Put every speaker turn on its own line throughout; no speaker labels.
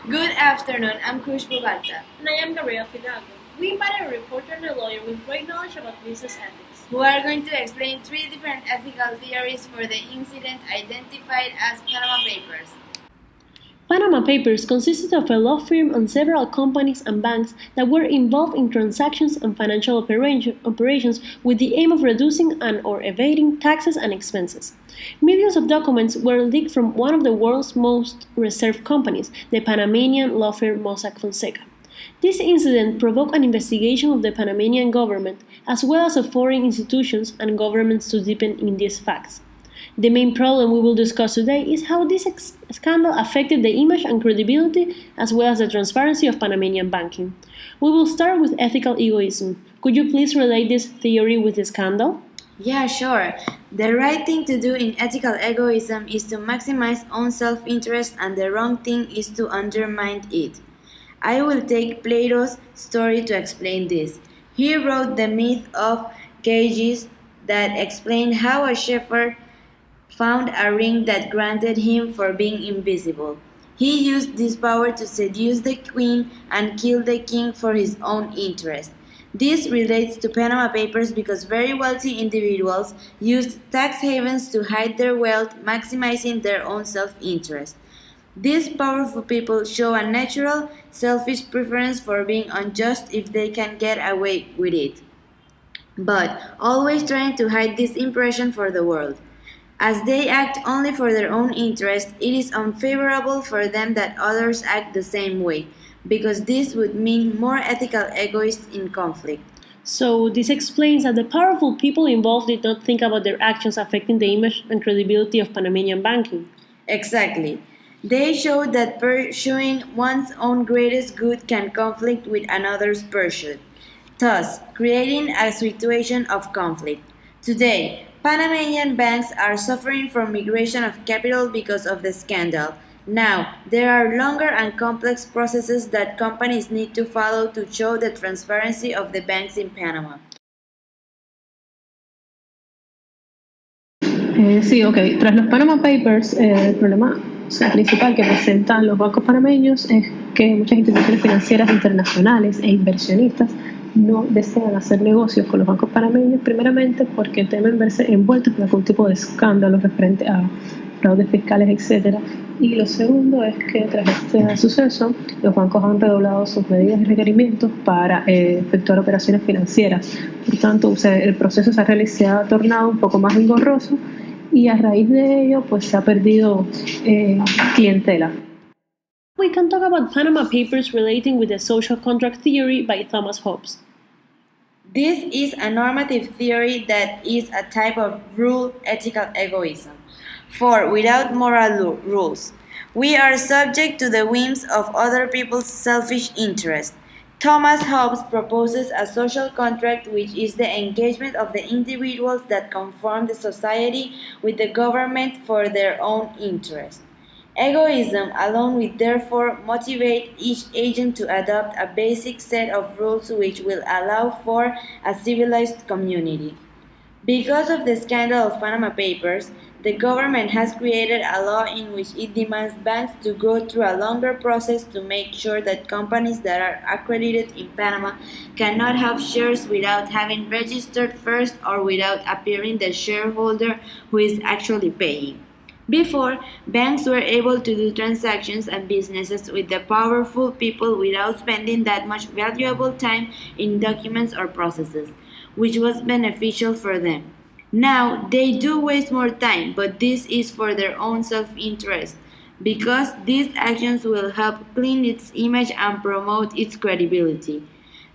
Good afternoon, I'm Kush Bugalta,
And I am Gabriel Fidalgo. We invited a reporter and a lawyer with great knowledge about business ethics.
who are going to explain three different ethical theories for the incident identified as Panama Papers.
Panama Papers consisted of a law firm and several companies and banks that were involved in transactions and financial operations with the aim of reducing and/or evading taxes and expenses. Millions of documents were leaked from one of the world's most reserved companies, the Panamanian law firm Mossack Fonseca. This incident provoked an investigation of the Panamanian government as well as of foreign institutions and governments to deepen in these facts. The main problem we will discuss today is how this scandal affected the image and credibility as well as the transparency of Panamanian banking. We will start with ethical egoism. Could you please relate this theory with the scandal?
Yeah, sure. The right thing to do in ethical egoism is to maximize own self-interest, and the wrong thing is to undermine it. I will take Plato's story to explain this. He wrote the myth of cages that explained how a shepherd found a ring that granted him for being invisible. He used this power to seduce the queen and kill the king for his own interest. This relates to Panama Papers because very wealthy individuals used tax havens to hide their wealth, maximizing their own self-interest. These powerful people show a natural, selfish preference for being unjust if they can get away with it, but always trying to hide this impression for the world. As they act only for their own interest, it is unfavorable for them that others act the same way, because this would mean more ethical egoists in conflict.
So, this explains that the powerful people involved did not think about their actions affecting the image and credibility of Panamanian banking.
Exactly. They showed that pursuing one's own greatest good can conflict with another's pursuit, thus creating a situation of conflict. Today, Panamanian banks are suffering from migration of capital because of the scandal. Now, there are longer and complex processes that companies need to follow to show the transparency of the banks in Panama.
Sí, ok. Tras los Panama Papers, el problema principal que presentan los bancos panameños es que muchas instituciones financieras internacionales e inversionistas no desean hacer negocios con los bancos panameños, primeramente porque temen verse envueltos en algún tipo de escándalo referente a fraudes fiscales, etc. Y lo segundo es que tras este suceso, los bancos han redoblado sus medidas y requerimientos para efectuar operaciones financieras. Por tanto, el proceso se ha tornado un poco más engorroso y a raíz de ello pues se ha perdido clientela. We can talk about Panama Papers relating with the social contract theory by Thomas Hobbes.
This is a normative theory that is a type of rule ethical egoism. For without moral rules, we are subject to the whims of other people's selfish interests. Thomas Hobbes proposes a social contract, which is the engagement of the individuals that conform the society with the government for their own interest. Egoism alone will therefore motivate each agent to adopt a basic set of rules which will allow for a civilized community. Because of the scandal of Panama Papers, the government has created a law in which it demands banks to go through a longer process to make sure that companies that are accredited in Panama cannot have shares without having registered first or without appearing the shareholder who is actually paying. Before, banks were able to do transactions and businesses with the powerful people without spending that much valuable time in documents or processes, which was beneficial for them. Now, they do waste more time, but this is for their own self-interest, because these actions will help clean its image and promote its credibility.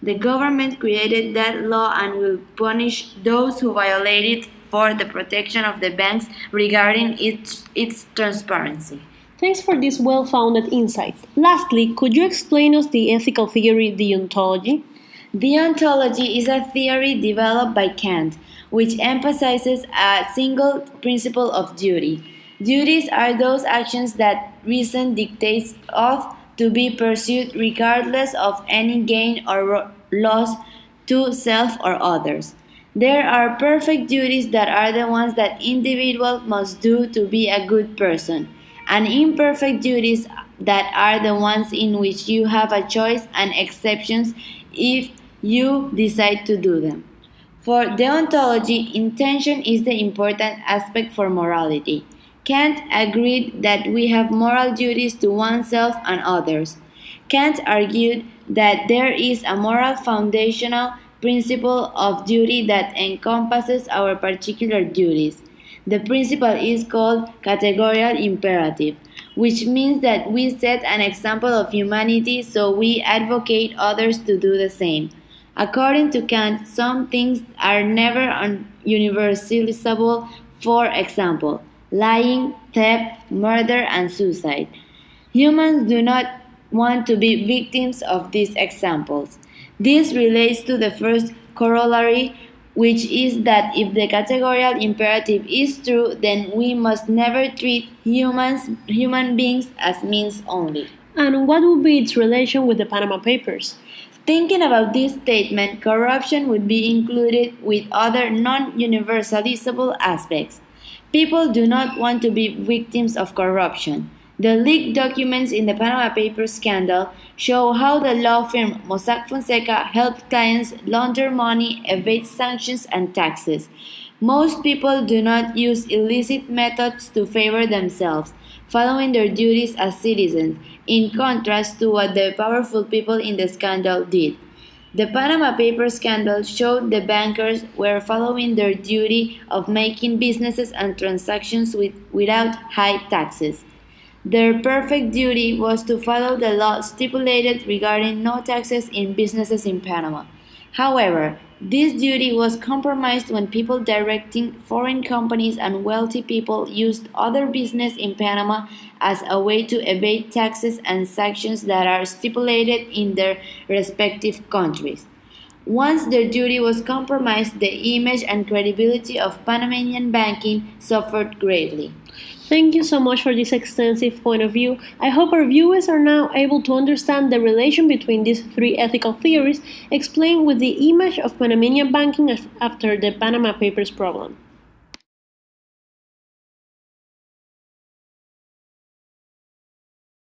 The government created that law and will punish those who violate it for the protection of the banks regarding its transparency.
Thanks for this well-founded insight. Lastly, could you explain us the ethical theory deontology?
Deontology is a theory developed by Kant, which emphasizes a single principle of duty. Duties are those actions that reason dictates ought to be pursued regardless of any gain or loss to self or others. There are perfect duties that are the ones that individuals must do to be a good person, and imperfect duties that are the ones in which you have a choice and exceptions if you decide to do them. For deontology, intention is the important aspect for morality. Kant agreed that we have moral duties to oneself and others. Kant argued that there is a moral foundational principle of duty that encompasses our particular duties. The principle is called categorical imperative, which means that we set an example of humanity, so we advocate others to do the same. According to Kant, some things are never universalizable, for example, lying, theft, murder, and suicide. Humans do not want to be victims of these examples. This relates to the first corollary, which is that if the categorical imperative is true, then we must never treat human beings as means only.
And what would be its relation with the Panama Papers?
Thinking about this statement, corruption would be included with other non-universalizable aspects. People do not want to be victims of corruption. The leaked documents in the Panama Papers scandal show how the law firm Mossack Fonseca helped clients launder money, evade sanctions and taxes. Most people do not use illicit methods to favor themselves, following their duties as citizens, in contrast to what the powerful people in the scandal did. The Panama Papers scandal showed the bankers were following their duty of making businesses and transactions without high taxes. Their perfect duty was to follow the law stipulated regarding no taxes in businesses in Panama. However, this duty was compromised when people directing foreign companies and wealthy people used other business in Panama as a way to evade taxes and sanctions that are stipulated in their respective countries. Once their duty was compromised, the image and credibility of Panamanian banking suffered greatly.
Thank you so much for this extensive point of view. I hope our viewers are now able to understand the relation between these three ethical theories explained with the image of Panamanian banking after the Panama Papers problem.